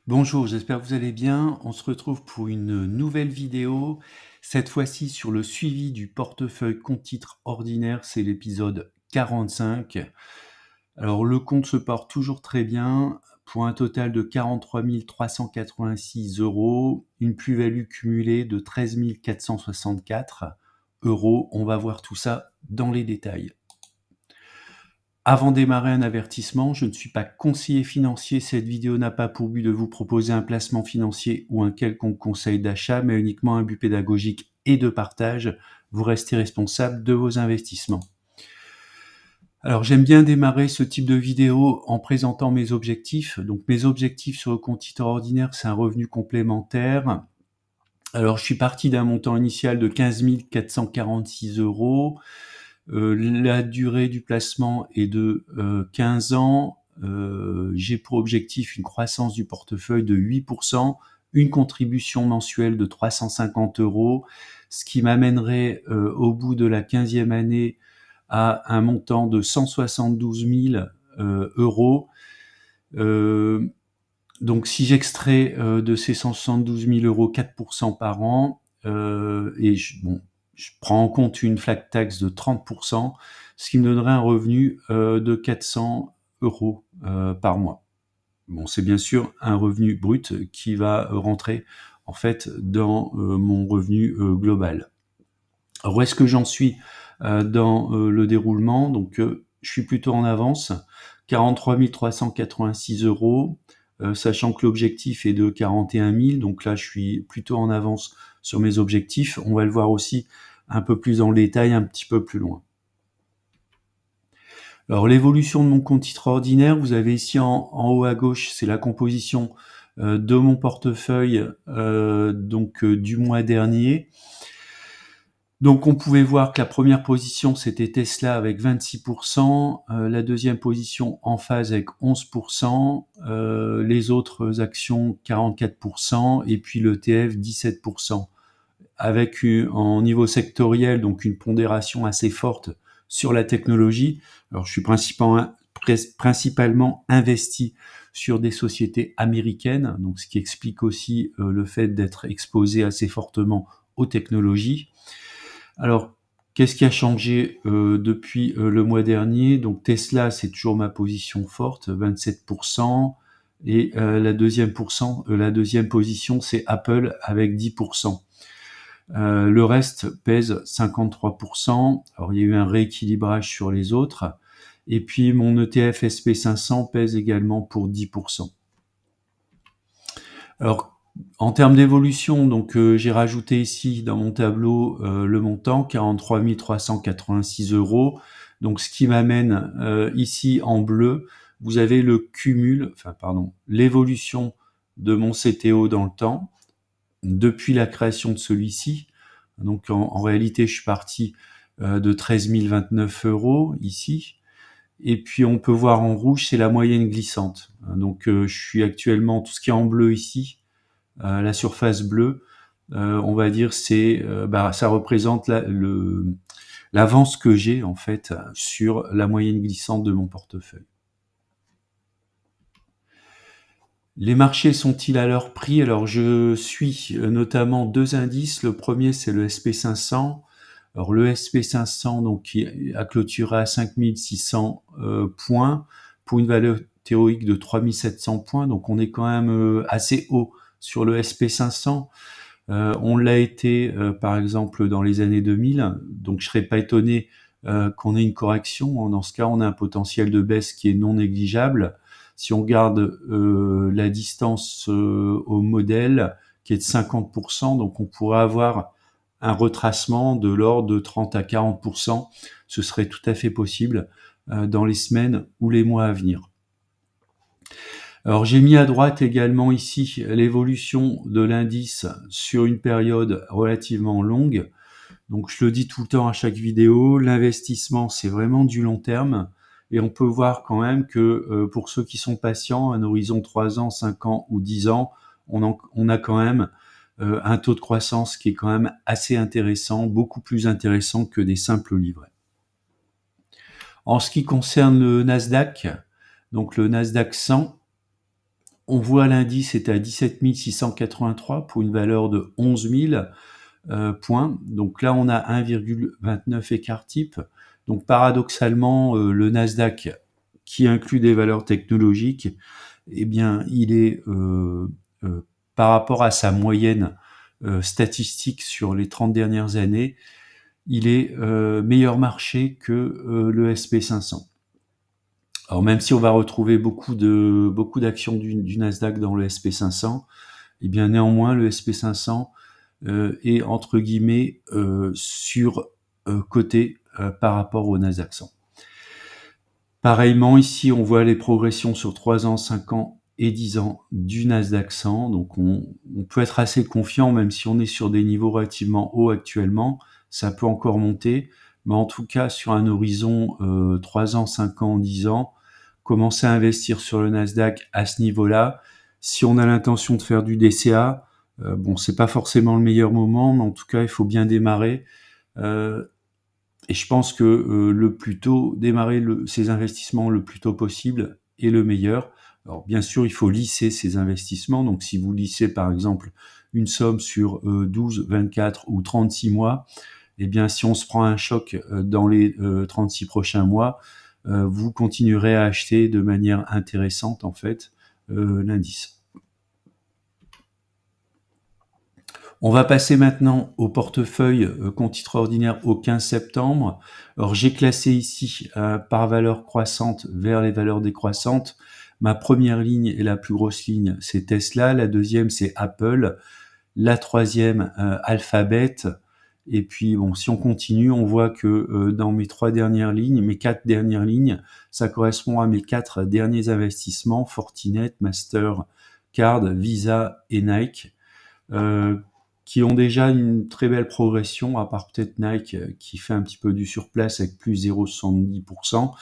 Bonjour, j'espère que vous allez bien. On se retrouve pour une nouvelle vidéo, cette fois-ci sur le suivi du portefeuille compte titres ordinaire, c'est l'épisode 45. Alors le compte se porte toujours très bien, pour un total de 43 386 €, une plus-value cumulée de 13 464 €. On va voir tout ça dans les détails. Avant de démarrer, un avertissement, je ne suis pas conseiller financier, cette vidéo n'a pas pour but de vous proposer un placement financier ou un quelconque conseil d'achat, mais uniquement un but pédagogique et de partage. Vous restez responsable de vos investissements. Alors j'aime bien démarrer ce type de vidéo en présentant mes objectifs. Donc mes objectifs sur le compte titre ordinaire, c'est un revenu complémentaire. Alors je suis parti d'un montant initial de 15 446 €. La durée du placement est de 15 ans. J'ai pour objectif une croissance du portefeuille de 8%, une contribution mensuelle de 350 €, ce qui m'amènerait au bout de la 15e année à un montant de 172 000 €. Donc si j'extrais de ces 172 000 € 4% par an, et je prends en compte une flat tax de 30%, ce qui me donnerait un revenu de 400 € par mois. Bon, c'est bien sûr un revenu brut qui va rentrer en fait dans mon revenu global. Alors, où est-ce que j'en suis dans le déroulement? Donc je suis plutôt en avance, 43 386 €, sachant que l'objectif est de 41 000, donc là je suis plutôt en avance sur mes objectifs. On va le voir aussi un peu plus en détail, un petit peu plus loin. Alors l'évolution de mon compte titre ordinaire, vous avez ici en haut à gauche, c'est la composition de mon portefeuille du mois dernier. Donc on pouvait voir que la première position c'était Tesla avec 26%, la deuxième position en phase avec 11%, les autres actions 44% et puis l'ETF 17%. Avec en niveau sectoriel donc une pondération assez forte sur la technologie. Alors je suis principalement investi sur des sociétés américaines, donc ce qui explique aussi le fait d'être exposé assez fortement aux technologies. Alors, qu'est-ce qui a changé depuis le mois dernier? Donc Tesla, c'est toujours ma position forte, 27%. Et la deuxième position, c'est Apple avec 10%. Le reste pèse 53%. Alors, il y a eu un rééquilibrage sur les autres. Et puis, mon ETF SP500 pèse également pour 10%. Alors, en termes d'évolution, donc j'ai rajouté ici dans mon tableau le montant 43 386 €. Donc ce qui m'amène ici en bleu, vous avez l'évolution de mon CTO dans le temps depuis la création de celui-ci. Donc en réalité, je suis parti de 13 029 € ici. Et puis on peut voir en rouge, c'est la moyenne glissante. Donc je suis actuellement, tout ce qui est en bleu ici, la surface bleue, on va dire c'est ça représente l'avance que j'ai en fait sur la moyenne glissante de mon portefeuille. Les marchés sont-ils à leur prix? Alors je suis notamment deux indices. Le premier c'est le SP500. Alors le SP500 donc qui a clôturé à 5600 points pour une valeur théorique de 3700 points. Donc on est quand même assez haut sur le SP500. On l'a été par exemple dans les années 2000, donc je serais pas étonné qu'on ait une correction. Dans ce cas, on a un potentiel de baisse qui est non négligeable. Si on garde la distance au modèle qui est de 50%, donc on pourrait avoir un retracement de l'ordre de 30 à 40%. Ce serait tout à fait possible dans les semaines ou les mois à venir. Alors j'ai mis à droite également ici l'évolution de l'indice sur une période relativement longue. Donc je le dis tout le temps à chaque vidéo, l'investissement c'est vraiment du long terme et on peut voir quand même que pour ceux qui sont patients, un horizon 3 ans, 5 ans ou 10 ans, on a quand même un taux de croissance qui est quand même assez intéressant, beaucoup plus intéressant que des simples livrets. En ce qui concerne le Nasdaq, donc le Nasdaq 100, on voit l'indice est à 17 683 pour une valeur de 11 000 points. Donc là, on a 1,29 écart type. Donc paradoxalement, le Nasdaq, qui inclut des valeurs technologiques, eh bien, il est par rapport à sa moyenne statistique sur les 30 dernières années, il est meilleur marché que le SP500. Alors même si on va retrouver beaucoup d'actions du Nasdaq dans le SP500, eh bien néanmoins le SP500 est entre guillemets sur côté par rapport au Nasdaq 100. Pareillement ici on voit les progressions sur 3 ans, 5 ans et 10 ans du Nasdaq 100, donc on peut être assez confiant même si on est sur des niveaux relativement hauts actuellement, ça peut encore monter, mais en tout cas sur un horizon 3 ans, 5 ans, 10 ans, commencer à investir sur le Nasdaq à ce niveau-là. Si on a l'intention de faire du DCA, bon, c'est pas forcément le meilleur moment, mais en tout cas, il faut bien démarrer. Et je pense que le plus tôt, démarrer ces investissements le plus tôt possible est le meilleur. Alors, bien sûr, il faut lisser ces investissements. Donc, si vous lissez, par exemple, une somme sur 12, 24 ou 36 mois, eh bien, si on se prend un choc dans les 36 prochains mois, vous continuerez à acheter de manière intéressante en fait l'indice. On va passer maintenant au portefeuille compte titre ordinaire au 15 septembre. Alors j'ai classé ici par valeur croissante vers les valeurs décroissantes. Ma première ligne et la plus grosse ligne, c'est Tesla. La deuxième, c'est Apple. La troisième, Alphabet. Et puis, bon, si on continue, on voit que dans mes 3 dernières lignes, mes 4 dernières lignes, ça correspond à mes 4 derniers investissements, Fortinet, Mastercard, Visa et Nike, qui ont déjà une très belle progression, à part peut-être Nike qui fait un petit peu du surplace avec plus 0,70%.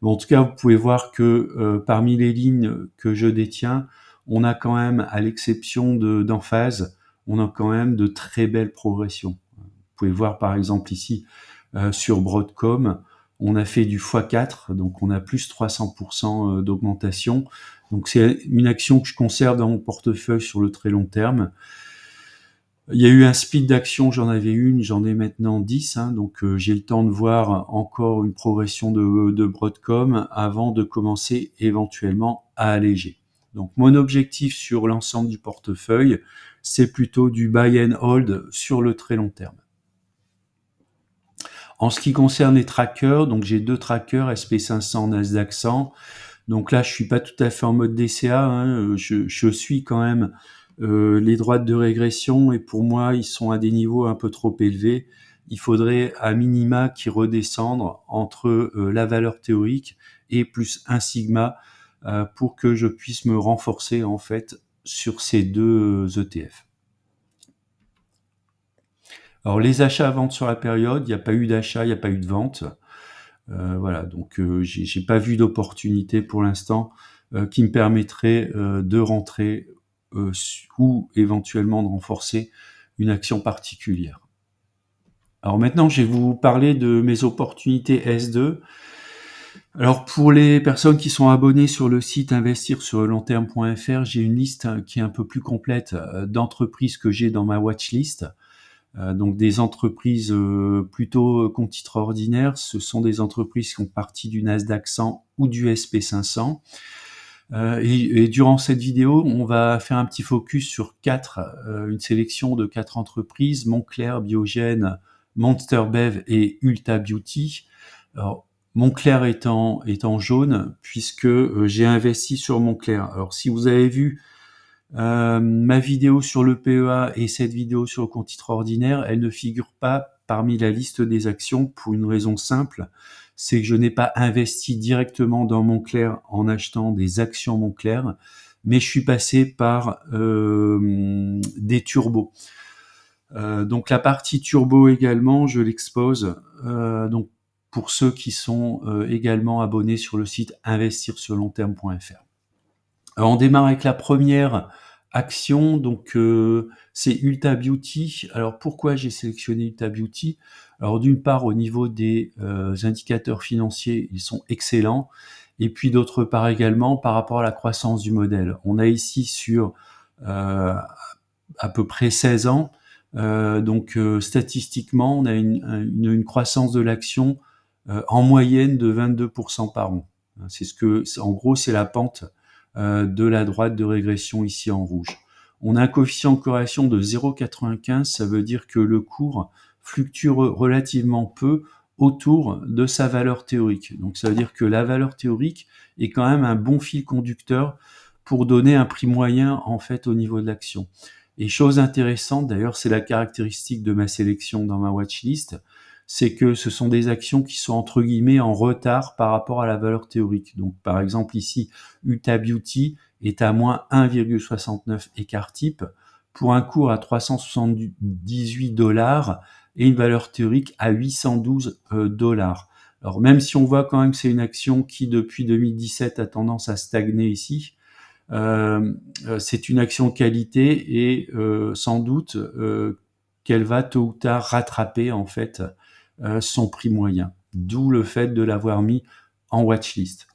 Mais en tout cas, vous pouvez voir que parmi les lignes que je détiens, on a quand même, à l'exception d'Emphase, on a quand même de très belles progressions. Vous pouvez voir par exemple ici sur Broadcom, on a fait du x4, donc on a plus 300% d'augmentation. Donc c'est une action que je conserve dans mon portefeuille sur le très long terme. Il y a eu un speed d'action, j'en avais une, j'en ai maintenant 10, hein, donc j'ai le temps de voir encore une progression de Broadcom avant de commencer éventuellement à alléger. Donc mon objectif sur l'ensemble du portefeuille, c'est plutôt du buy and hold sur le très long terme. En ce qui concerne les trackers, donc j'ai 2 trackers, SP500, Nasdaq 100. Donc là, je suis pas tout à fait en mode DCA, hein, je suis quand même les droites de régression et pour moi, ils sont à des niveaux un peu trop élevés. Il faudrait à minima qu'ils redescendent entre la valeur théorique et plus 1 sigma pour que je puisse me renforcer en fait sur ces 2 ETF. Alors les achats-ventes sur la période, il n'y a pas eu d'achat, il n'y a pas eu de vente. Voilà, donc j'ai pas vu d'opportunité pour l'instant qui me permettrait de rentrer ou éventuellement de renforcer une action particulière. Alors maintenant, je vais vous parler de mes opportunités S2. Alors pour les personnes qui sont abonnées sur le site investir sur le long terme.fr, j'ai une liste qui est un peu plus complète d'entreprises que j'ai dans ma watchlist. Donc des entreprises plutôt compte titre ordinaire, ce sont des entreprises qui font partie du Nasdaq 100 ou du SP500. Et durant cette vidéo, on va faire un petit focus sur une sélection de 4 entreprises, Moncler, Biogène, Monster Bev et Ulta Beauty. Alors, Moncler étant jaune, puisque j'ai investi sur Moncler. Alors si vous avez vu ma vidéo sur le PEA et cette vidéo sur le compte titre ordinaire, elles ne figurent pas parmi la liste des actions pour une raison simple, c'est que je n'ai pas investi directement dans Moncler en achetant des actions Moncler, mais je suis passé par des turbos. Donc la partie turbo également, je l'expose. Donc pour ceux qui sont également abonnés sur le site investirsurlongterme.fr. Alors on démarre avec la première action, donc c'est Ulta Beauty. Alors pourquoi j'ai sélectionné Ulta Beauty? Alors d'une part au niveau des indicateurs financiers, ils sont excellents, et puis d'autre part également par rapport à la croissance du modèle. On a ici sur à peu près 16 ans, donc statistiquement, on a une croissance de l'action en moyenne de 22% par an. C'est en gros, c'est la pente de la droite de régression ici en rouge. On a un coefficient de corrélation de 0,95, ça veut dire que le cours fluctue relativement peu autour de sa valeur théorique. Donc ça veut dire que la valeur théorique est quand même un bon fil conducteur pour donner un prix moyen en fait au niveau de l'action. Et chose intéressante d'ailleurs, c'est la caractéristique de ma sélection dans ma watchlist, c'est que ce sont des actions qui sont entre guillemets en retard par rapport à la valeur théorique. Donc par exemple ici, Ulta Beauty est à moins 1,69 écart type pour un cours à 378 $ et une valeur théorique à 812 $. Alors même si on voit quand même que c'est une action qui depuis 2017 a tendance à stagner ici, c'est une action qualité et sans doute qu'elle va tôt ou tard rattraper en fait son prix moyen, d'où le fait de l'avoir mis en watchlist.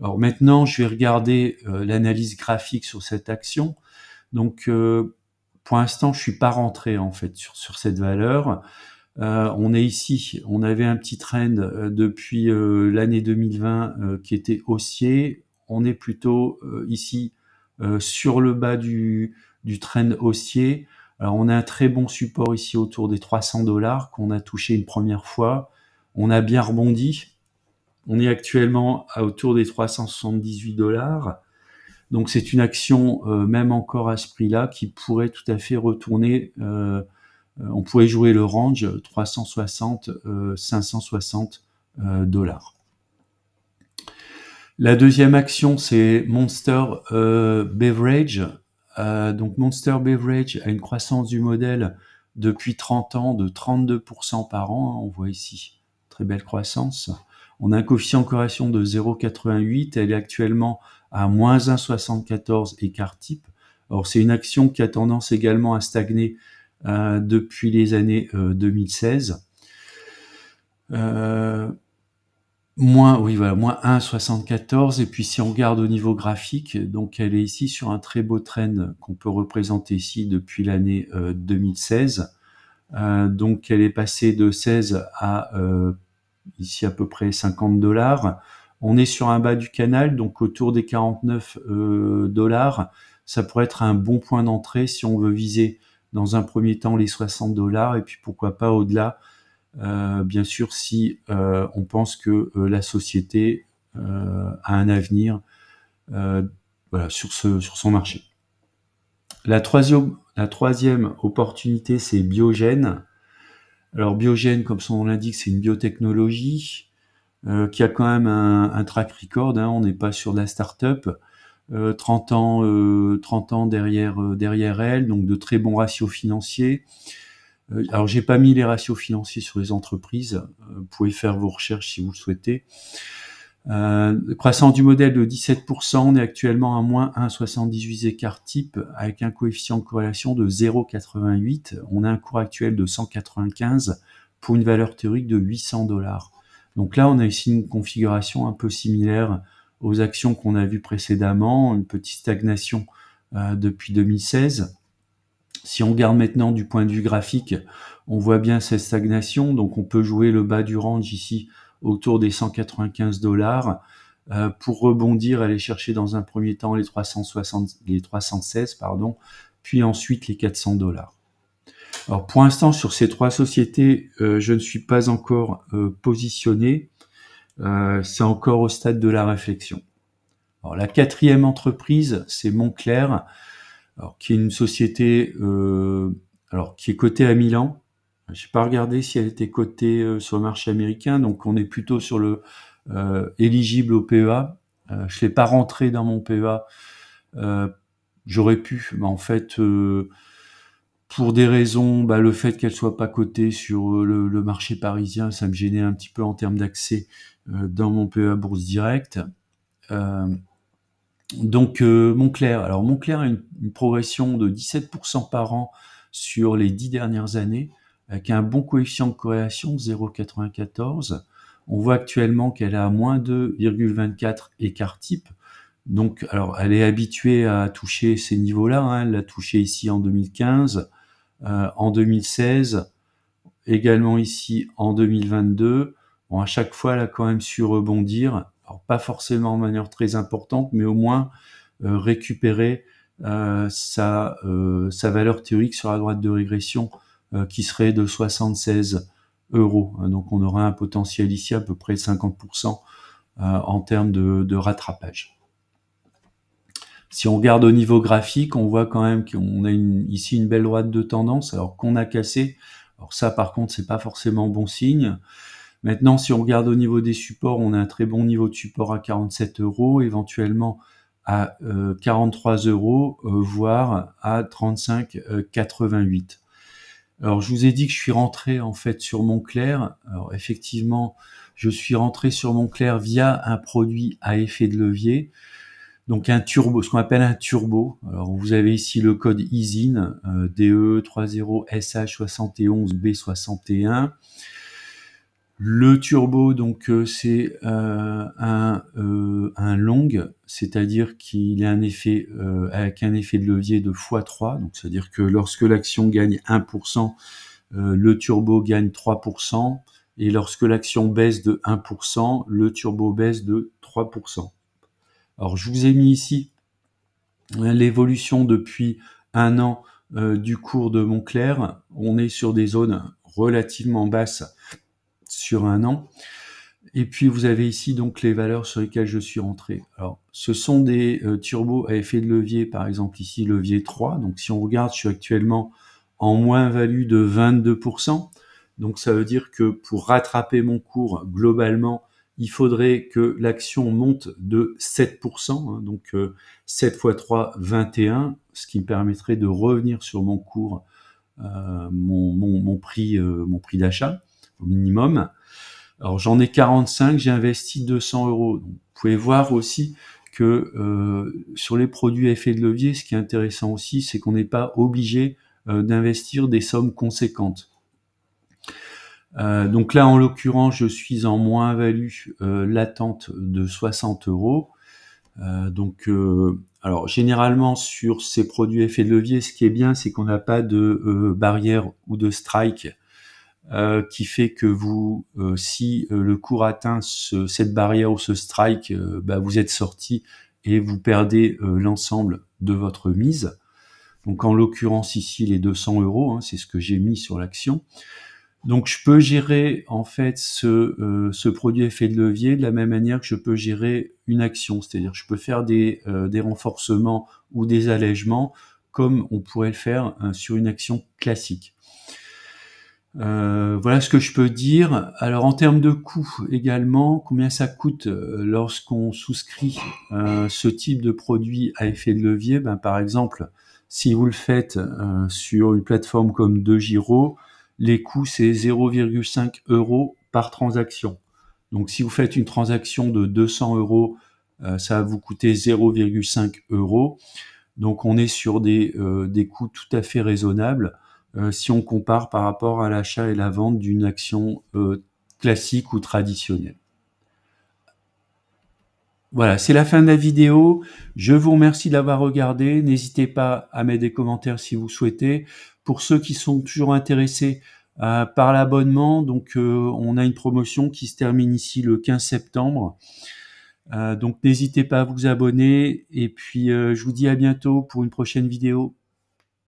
Alors maintenant, je vais regarder l'analyse graphique sur cette action. Donc pour l'instant, je suis pas rentré en fait sur cette valeur. On est ici, on avait un petit trend depuis l'année 2020 qui était haussier. On est plutôt ici sur le bas du trend haussier. Alors on a un très bon support ici autour des 300 $ qu'on a touché une première fois. On a bien rebondi. On est actuellement autour des 378 $. Donc c'est une action, même encore à ce prix-là, qui pourrait tout à fait retourner. On pourrait jouer le range 360-560 $. La deuxième action, c'est Monster Beverage. Donc Monster Beverage a une croissance du modèle depuis 30 ans de 32% par an. On voit ici, très belle croissance. On a un coefficient de corrélation de 0,88. Elle est actuellement à moins 1,74 écart type. Alors c'est une action qui a tendance également à stagner depuis les années 2016. Moins 1,74. Et puis si on regarde au niveau graphique, donc elle est ici sur un très beau trend qu'on peut représenter ici depuis l'année 2016. Donc elle est passée de 16 à ici à peu près 50 $. On est sur un bas du canal, donc autour des 49 $. Ça pourrait être un bon point d'entrée si on veut viser dans un premier temps les 60 $, et puis pourquoi pas au-delà, bien sûr si on pense que la société a un avenir voilà, sur son marché. La troisième opportunité, c'est Biogène. Alors Biogène, comme son nom l'indique, c'est une biotechnologie qui a quand même un track record, hein, on n'est pas sur de la start-up. 30 ans derrière elle, donc de très bons ratios financiers. Alors j'ai pas mis les ratios financiers sur les entreprises, vous pouvez faire vos recherches si vous le souhaitez. Croissance du modèle de 17%, on est actuellement à moins 1,78 écart type avec un coefficient de corrélation de 0,88. On a un cours actuel de 195 pour une valeur théorique de 800 $. Donc là, on a ici une configuration un peu similaire aux actions qu'on a vues précédemment, une petite stagnation depuis 2016. Si on regarde maintenant du point de vue graphique, on voit bien cette stagnation, donc on peut jouer le bas du range ici autour des 195 $, pour rebondir, aller chercher dans un premier temps les 316, puis ensuite les 400 $. Alors pour l'instant sur ces trois sociétés, je ne suis pas encore positionné, c'est encore au stade de la réflexion. Alors la quatrième entreprise, c'est Moncler, alors qui est une société qui est cotée à Milan. Je n'ai pas regardé si elle était cotée sur le marché américain, donc on est plutôt sur le éligible au PEA. Je l'ai pas rentré dans mon PEA. J'aurais pu, mais en fait, pour des raisons, le fait qu'elle soit pas cotée sur le marché parisien, ça me gênait un petit peu en termes d'accès dans mon PEA Bourse Directe. Donc Moncler. Alors Moncler a une progression de 17% par an sur les 10 dernières années, avec un bon coefficient de corrélation 0,94. On voit actuellement qu'elle a moins 2,24 écart type. Donc, alors, elle est habituée à toucher ces niveaux-là, hein. Elle l'a touché ici en 2015, en 2016, également ici en 2022. Bon, à chaque fois, elle a quand même su rebondir. Alors, pas forcément de manière très importante, mais au moins récupérer sa valeur théorique sur la droite de régression qui serait de 76 euros. Donc, on aura un potentiel ici à peu près 50% en termes de rattrapage. Si on regarde au niveau graphique, on voit quand même qu'on a ici une belle droite de tendance, alors qu'on a cassé. Alors ça, par contre, c'est pas forcément bon signe. Maintenant, si on regarde au niveau des supports, on a un très bon niveau de support à 47 euros, éventuellement à 43 euros, voire à 35,88. Alors, je vous ai dit que je suis rentré en fait sur Moncler. Alors, effectivement, je suis rentré sur Moncler via un produit à effet de levier. Donc un turbo, ce qu'on appelle un turbo. Alors vous avez ici le code ISIN, DE30SH71B61. Le turbo, donc c'est un long, c'est-à-dire qu'il a un effet avec un effet de levier de x3. Donc c'est-à-dire que lorsque l'action gagne 1%, le turbo gagne 3%, et lorsque l'action baisse de 1%, le turbo baisse de 3%. Alors, je vous ai mis ici l'évolution depuis un an du cours de Moncler. On est sur des zones relativement basses sur un an. Et puis, vous avez ici donc les valeurs sur lesquelles je suis rentré. Alors, ce sont des turbos à effet de levier, par exemple ici, levier 3. Donc, si on regarde, je suis actuellement en moins-value de 22%. Donc, ça veut dire que pour rattraper mon cours, globalement, il faudrait que l'action monte de 7%, hein, donc 7 x 3, 21, ce qui me permettrait de revenir sur mon cours, mon prix d'achat au minimum. Alors j'en ai 45, j'ai investi 200 euros. Donc, vous pouvez voir aussi que sur les produits à effet de levier, ce qui est intéressant aussi, c'est qu'on n'est pas obligé d'investir des sommes conséquentes. Donc là, en l'occurrence, je suis en moins-value latente de 60 euros. Alors généralement sur ces produits effet de levier, ce qui est bien, c'est qu'on n'a pas de barrière ou de strike qui fait que vous, si le cours atteint cette barrière ou ce strike, vous êtes sorti et vous perdez l'ensemble de votre mise. Donc en l'occurrence ici les 200 euros, hein, c'est ce que j'ai mis sur l'action. Donc je peux gérer en fait ce produit effet de levier de la même manière que je peux gérer une action, c'est-à-dire je peux faire des renforcements ou des allègements comme on pourrait le faire sur une action classique. Voilà ce que je peux dire. Alors en termes de coût également, combien ça coûte lorsqu'on souscrit ce type de produit à effet de levier? Par exemple, si vous le faites sur une plateforme comme DeGiro, les coûts c'est 0,5 euros par transaction. Donc si vous faites une transaction de 200 euros, ça va vous coûter 0,5 euros. Donc on est sur des coûts tout à fait raisonnables si on compare par rapport à l'achat et la vente d'une action classique ou traditionnelle. Voilà, c'est la fin de la vidéo. Je vous remercie de l'avoir regardé. N'hésitez pas à mettre des commentaires si vous souhaitez. Pour ceux qui sont toujours intéressés par l'abonnement, donc on a une promotion qui se termine ici le 15 septembre. Donc n'hésitez pas à vous abonner. Et puis je vous dis à bientôt pour une prochaine vidéo.